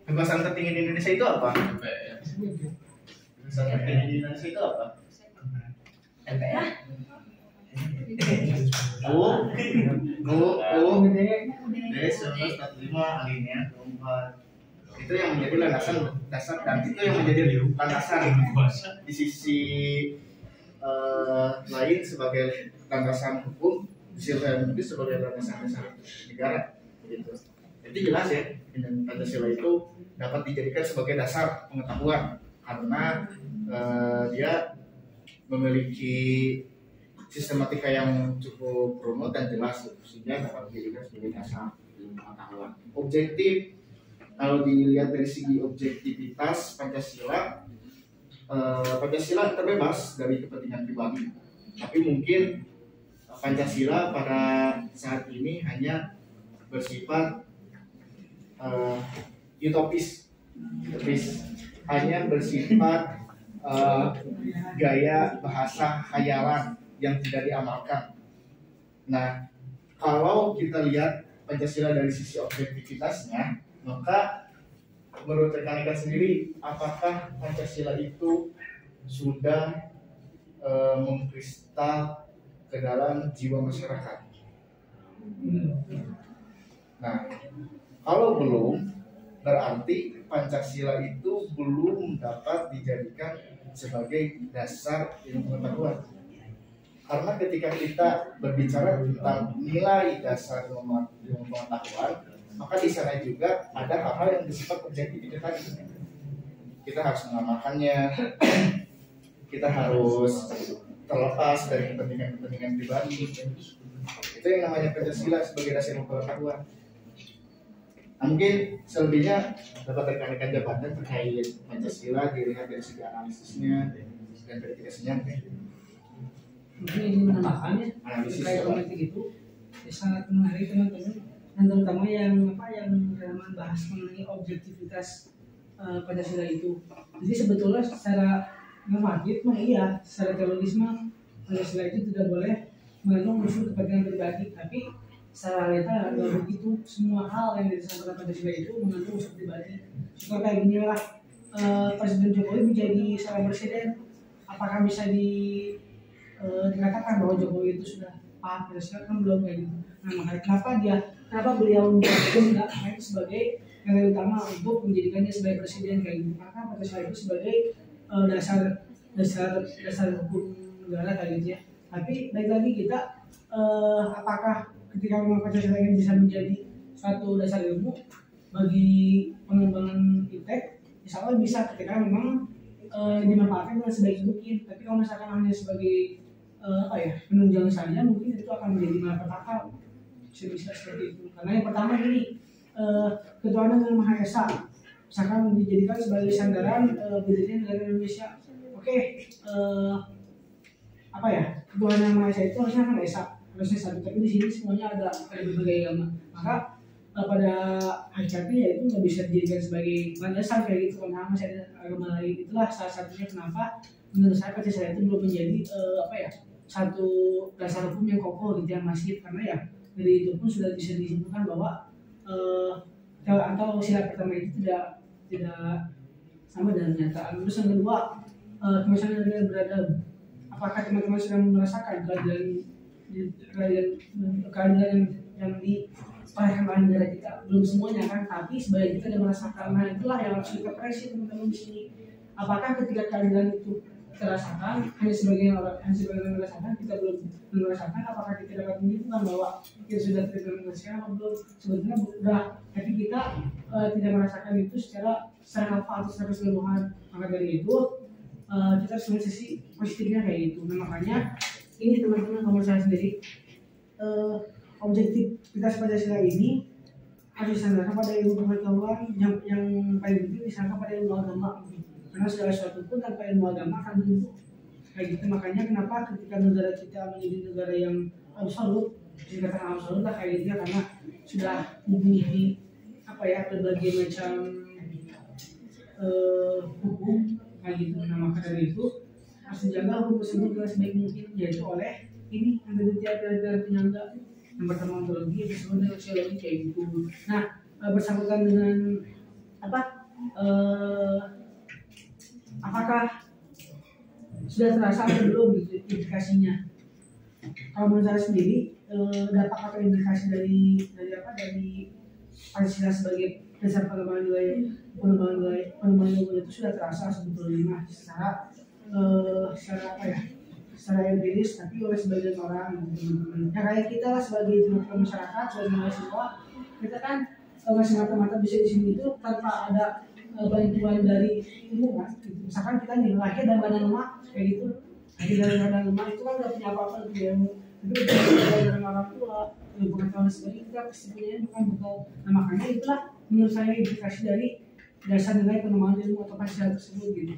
Kebebasan tertinggi di Indonesia itu apa? Kebebasan tertinggi di Indonesia itu apa? MPR. D1945 alinea keempat. Itu yang menjadi landasan dasar dan itu yang menjadi landasan di sisi lain sebagai landasan hukum, di sisi lain itu sebagai landasan dasar negara. Gitu. Jadi jelas ya, Pancasila itu dapat dijadikan sebagai dasar pengetahuan karena dia memiliki sistematika yang cukup runut dan jelas sehingga dapat dijadikan sebagai dasar pengetahuan. Objektif, kalau dilihat dari segi objektivitas Pancasila, Pancasila terbebas dari kepentingan pribadi. Tapi mungkin Pancasila pada saat ini hanya bersifat utopis, hanya bersifat gaya bahasa khayalan yang tidak diamalkan. Nah, kalau kita lihat Pancasila dari sisi objektivitasnya, maka menurut rekan-rekan sendiri, apakah Pancasila itu sudah mengkristal ke dalam jiwa masyarakat? Nah, kalau belum, berarti Pancasila itu belum dapat dijadikan sebagai dasar ilmu pengetahuan. Karena ketika kita berbicara tentang nilai dasar ilmu pengetahuan, maka di sana juga ada hal-hal yang bersifat objektif itu tadi. Kita harus mengamalkannya, kita harus terlepas dari kepentingan pribadi. Itu yang namanya Pancasila sebagai dasar ilmu pengetahuan. Nah, mungkin selebihnya dapat rekan-rekan jabatan terkait Pancasila dilihat dari segi analisisnya dan verifikasinya. Mungkin ini menambahkannya terkait politik itu sangat menarik teman-teman, dan terutama yang teman bahas mengenai objektivitas Pancasila itu. Jadi sebetulnya secara normatif iya, secara teologis Pancasila itu tidak boleh mengandung unsur kepentingan pribadi, tapi secara realita nggak begitu. Semua hal yang disampaikan Pancasila itu mengandung unsur pribadi. Suka kayak gini lah, Presiden Jokowi menjadi seorang presiden, apakah bisa dikatakan bahwa Jokowi itu sudah paham Pancasila? Kan belum kayak gitu. Nah, makanya kenapa beliau tidak main sebagai nilai utama untuk menjadikannya sebagai presiden kayak gitu? Karena Pancasila itu sebagai dasar hukum negara kayak gitu ya. Tapi baik lagi kita apakah ketika memang Pancasila ini bisa menjadi suatu dasar ilmu bagi pengembangan iptek, insya Allah bisa ketika memang dimanfaatkan dengan sebaik mungkin. Tapi kalau misalkan hanya sebagai penunjang saja, mungkin itu akan menjadi malapetaka. Bisa seperti itu. Karena yang pertama ini ketuhanan yang Maha Esa, misalkan dijadikan sebagai sandaran berdirinya negara Indonesia. Oke, ketuhanan yang Maha Esa itu harusnya Maha Esa, harusnya satu. Tapi di sini semuanya ada berbagai agama. Maka pada hakikatnya ya itu nggak bisa dijadikan sebagai landasan kayak gitu, karena masih ada agama lain. Itulah salah satunya kenapa menurut saya Pancasila itu belum menjadi satu dasar hukum yang kokoh gitu, yang masif. Karena ya dari itu pun sudah bisa disimpulkan bahwa atau sila pertama itu tidak sama dengan kenyataan. Terus yang kedua, kemasyarakat yang beradab. Apakah teman-teman sudah merasakan keadilan yang diperolehkan oleh negara kita? Belum semuanya kan, tapi sebagian kita sudah merasakan. Nah, itulah yang harus kita presi teman-teman di sini. Apakah ketika keadilan itu terasakan, hanya sebagian orang merasakan, kita belum merasakan? Apakah kita dapat menunjukkan bahwa kita sudah terimplementasikan atau belum? Sebetulnya sudah, tapi kita tidak merasakan itu secara hafal atau secara keseluruhan. Maka dari itu kita harus melihat sisi positifnya kayak gitu. Nah, makanya ini teman-teman, nomor saya sendiri, objektivitas Pancasila ini harus disandarkan pada ilmu pengetahuan, yang paling penting disandarkan pada ilmu agama. Karena segala sesuatu pun tanpa ilmu agama akan buntu kayak gitu. Makanya kenapa ketika negara kita menjadi negara yang absolut, dikatakan absolut lah kayak gitu ya, karena sudah mempunyai berbagai macam hukum kayak gitu. Nah, maka dari itu harus dijaga hukum tersebut dengan sebaik mungkin, yaitu oleh ini yang dari penyangga. Yang pertama ontologi, yang kedua dengan sosiologi kayak gitu. Nah, bersangkutan dengan eh, apakah sudah terasa atau belum gitu implikasinya. Kalau menurut saya sendiri dampak atau implikasi dari Pancasila sebagai dasar pengembangan wilayah itu sudah terasa sebetulnya secara apa ya, secara empiris, tapi oleh sebagian orang teman-teman. Ya kayak kita lah sebagai masyarakat, sebagai mahasiswa, kita kan masih mata-mata bisa di sini itu tanpa ada bantuan dari ilmu kan. Misalkan kita nih lahir dan badan lemah kayak gitu, lahir dari badan lemah itu kan nggak punya apa-apa gitu ya. Tapi dari orang tua, pengetahuan sebagainya kita pasti punya bukan bekal. Nah makanya itulah menurut saya implikasi dari dasar nilai pengembangan ilmu atau Pancasila tersebut gitu.